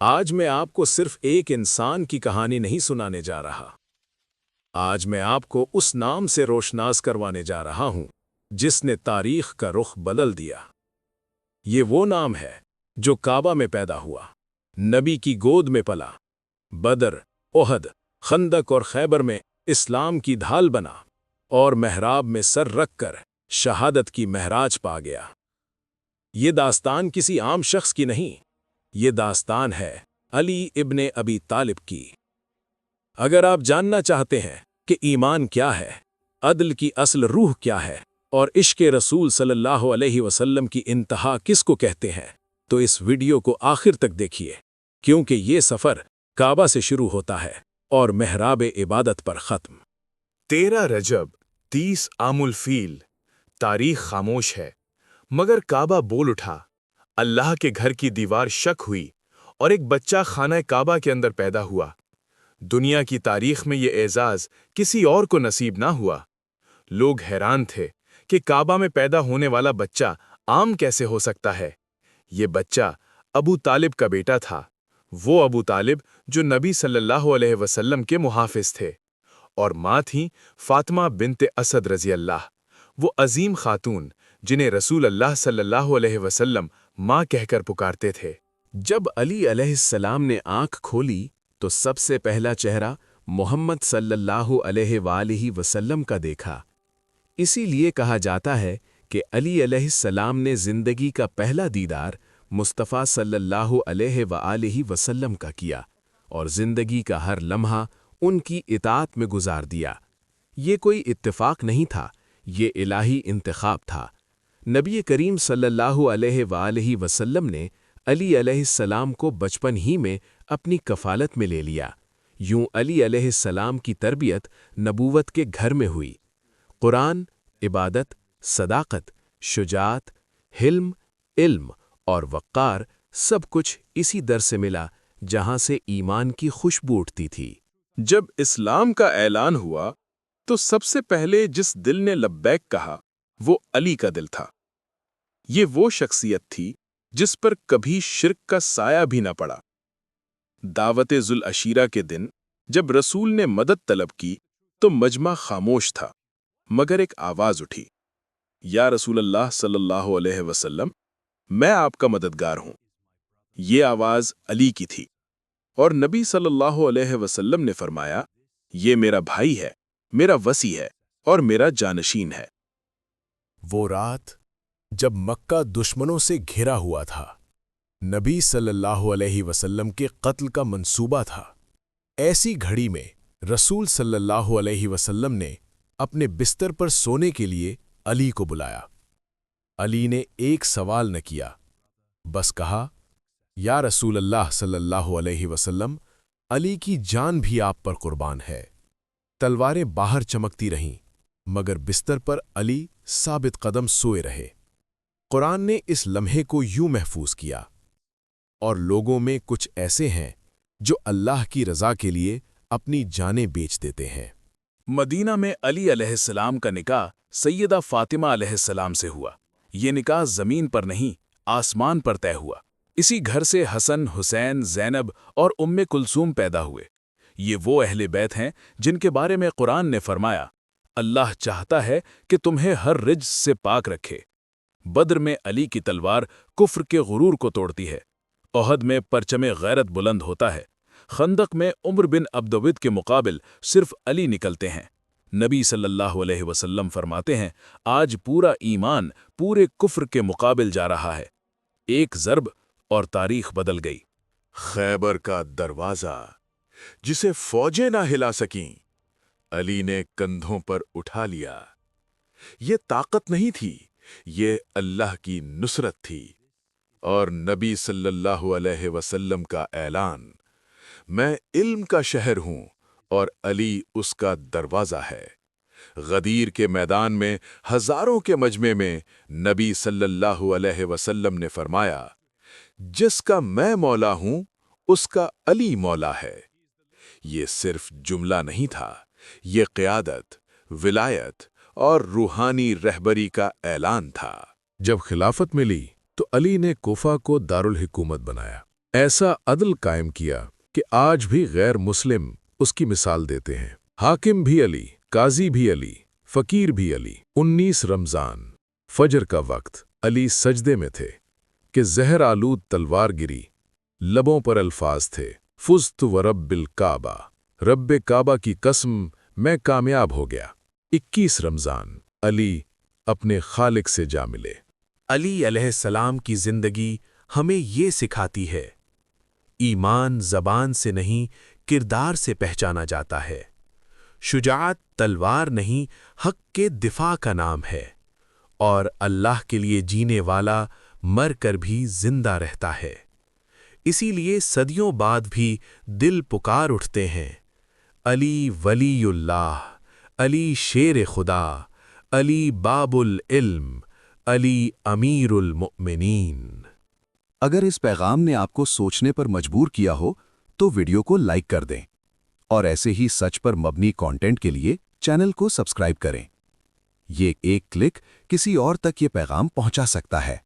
آج میں آپ کو صرف ایک انسان کی کہانی نہیں سنانے جا رہا۔ آج میں آپ کو اس نام سے روشناس کروانے جا رہا ہوں جس نے تاریخ کا رخ بدل دیا۔ یہ وہ نام ہے جو کعبہ میں پیدا ہوا، نبی کی گود میں پلا، بدر، احد، خندق اور خیبر میں اسلام کی ڈھال بنا، اور محراب میں سر رکھ کر شہادت کی معراج پا گیا۔ یہ داستان کسی عام شخص کی نہیں، یہ داستان ہے علی ابن ابی طالب کی۔ اگر آپ جاننا چاہتے ہیں کہ ایمان کیا ہے، عدل کی اصل روح کیا ہے، اور عشق رسول صلی اللہ علیہ وسلم کی انتہا کس کو کہتے ہیں، تو اس ویڈیو کو آخر تک دیکھیے، کیونکہ یہ سفر کعبہ سے شروع ہوتا ہے اور محراب عبادت پر ختم۔ 13 رجب 30 عام الفیل۔ تاریخ خاموش ہے، مگر کعبہ بول اٹھا۔ اللہ کے گھر کی دیوار شک ہوئی اور ایک بچہ خانہ کعبہ کے اندر پیدا ہوا۔ دنیا کی تاریخ میں یہ اعزاز کسی اور کو نصیب نہ ہوا۔ لوگ حیران تھے کہ کعبہ میں پیدا ہونے والا بچہ عام کیسے ہو سکتا ہے۔ یہ بچہ ابو طالب کا بیٹا تھا، وہ ابو طالب جو نبی صلی اللہ علیہ وسلم کے محافظ تھے، اور ماں تھیں فاطمہ بنت اسد رضی اللہ، وہ عظیم خاتون جنہیں رسول اللہ صلی اللہ علیہ وسلم ماں کہہ کر پکارتے تھے۔ جب علی علیہ السلام نے آنکھ کھولی تو سب سے پہلا چہرہ محمد صلی اللہ علیہ وآلہ وسلم کا دیکھا۔ اسی لیے کہا جاتا ہے کہ علی علیہ السلام نے زندگی کا پہلا دیدار مصطفیٰ صلی اللہ علیہ وآلہ وسلم کا کیا، اور زندگی کا ہر لمحہ ان کی اطاعت میں گزار دیا۔ یہ کوئی اتفاق نہیں تھا، یہ الہی انتخاب تھا۔ نبی کریم صلی اللہ علیہ وآلہ وسلم نے علی علیہ السلام کو بچپن ہی میں اپنی کفالت میں لے لیا۔ یوں علی علیہ السلام کی تربیت نبوت کے گھر میں ہوئی۔ قرآن، عبادت، صداقت، شجاعت، حلم، علم اور وقار سب کچھ اسی در سے ملا جہاں سے ایمان کی خوشبو اٹھتی تھی۔ جب اسلام کا اعلان ہوا تو سب سے پہلے جس دل نے لبیک کہا وہ علی کا دل تھا۔ یہ وہ شخصیت تھی جس پر کبھی شرک کا سایہ بھی نہ پڑا۔ دعوت ذوالعشیرہ کے دن جب رسول نے مدد طلب کی تو مجمع خاموش تھا، مگر ایک آواز اٹھی، یا رسول اللہ صلی اللہ علیہ وسلم، میں آپ کا مددگار ہوں۔ یہ آواز علی کی تھی، اور نبی صلی اللہ علیہ وسلم نے فرمایا، یہ میرا بھائی ہے، میرا وصی ہے اور میرا جانشین ہے۔ وہ رات جب مکہ دشمنوں سے گھرا ہوا تھا، نبی صلی اللہ علیہ وسلم کے قتل کا منصوبہ تھا۔ ایسی گھڑی میں رسول صلی اللہ علیہ وسلم نے اپنے بستر پر سونے کے لیے علی کو بلایا۔ علی نے ایک سوال نہ کیا، بس کہا، یا رسول اللہ صلی اللہ علیہ وسلم، علی کی جان بھی آپ پر قربان ہے۔ تلواریں باہر چمکتی رہیں، مگر بستر پر علی ثابت قدم سوئے رہے۔ قرآن نے اس لمحے کو یوں محفوظ کیا، اور لوگوں میں کچھ ایسے ہیں جو اللہ کی رضا کے لیے اپنی جانیں بیچ دیتے ہیں۔ مدینہ میں علی علیہ السلام کا نکاح سیدہ فاطمہ علیہ السلام سے ہوا۔ یہ نکاح زمین پر نہیں، آسمان پر طے ہوا۔ اسی گھر سے حسن، حسین، زینب اور ام کلثوم پیدا ہوئے۔ یہ وہ اہل بیت ہیں جن کے بارے میں قرآن نے فرمایا، اللہ چاہتا ہے کہ تمہیں ہر رجس سے پاک رکھے۔ بدر میں علی کی تلوار کفر کے غرور کو توڑتی ہے، احد میں پرچم غیرت بلند ہوتا ہے، خندق میں عمر بن عبدود کے مقابل صرف علی نکلتے ہیں۔ نبی صلی اللہ علیہ وسلم فرماتے ہیں، آج پورا ایمان پورے کفر کے مقابل جا رہا ہے۔ ایک ضرب اور تاریخ بدل گئی۔ خیبر کا دروازہ جسے فوجیں نہ ہلا سکیں، علی نے کندھوں پر اٹھا لیا۔ یہ طاقت نہیں تھی، یہ اللہ کی نصرت تھی، اور نبی صلی اللہ علیہ وسلم کا اعلان، میں علم کا شہر ہوں اور علی اس کا دروازہ ہے۔ غدیر کے میدان میں ہزاروں کے مجمع میں نبی صلی اللہ علیہ وسلم نے فرمایا، جس کا میں مولا ہوں اس کا علی مولا ہے۔ یہ صرف جملہ نہیں تھا، یہ قیادت، ولایت اور روحانی رہبری کا اعلان تھا۔ جب خلافت ملی تو علی نے کوفہ کو دارالحکومت بنایا۔ ایسا عدل قائم کیا کہ آج بھی غیر مسلم اس کی مثال دیتے ہیں۔ حاکم بھی علی، قاضی بھی علی، فقیر بھی علی۔ 19 رمضان، فجر کا وقت، علی سجدے میں تھے کہ زہر آلود تلوار گری، لبوں پر الفاظ تھے، فزت ورب الکعبہ، رب کعبہ کی قسم میں کامیاب ہو گیا۔ 21 رمضان، علی اپنے خالق سے جا ملے۔ علی علیہ السلام کی زندگی ہمیں یہ سکھاتی ہے، ایمان زبان سے نہیں کردار سے پہچانا جاتا ہے۔ شجاعت تلوار نہیں حق کے دفاع کا نام ہے، اور اللہ کے لیے جینے والا مر کر بھی زندہ رہتا ہے۔ اسی لیے صدیوں بعد بھی دل پکار اٹھتے ہیں، علی ولی اللہ، علی شیر خدا، علی باب العلم، علی امیر المؤمنین۔ اگر اس پیغام نے آپ کو سوچنے پر مجبور کیا ہو تو ویڈیو کو لائک کر دیں، اور ایسے ہی سچ پر مبنی کانٹینٹ کے لیے چینل کو سبسکرائب کریں۔ یہ ایک کلک کسی اور تک یہ پیغام پہنچا سکتا ہے۔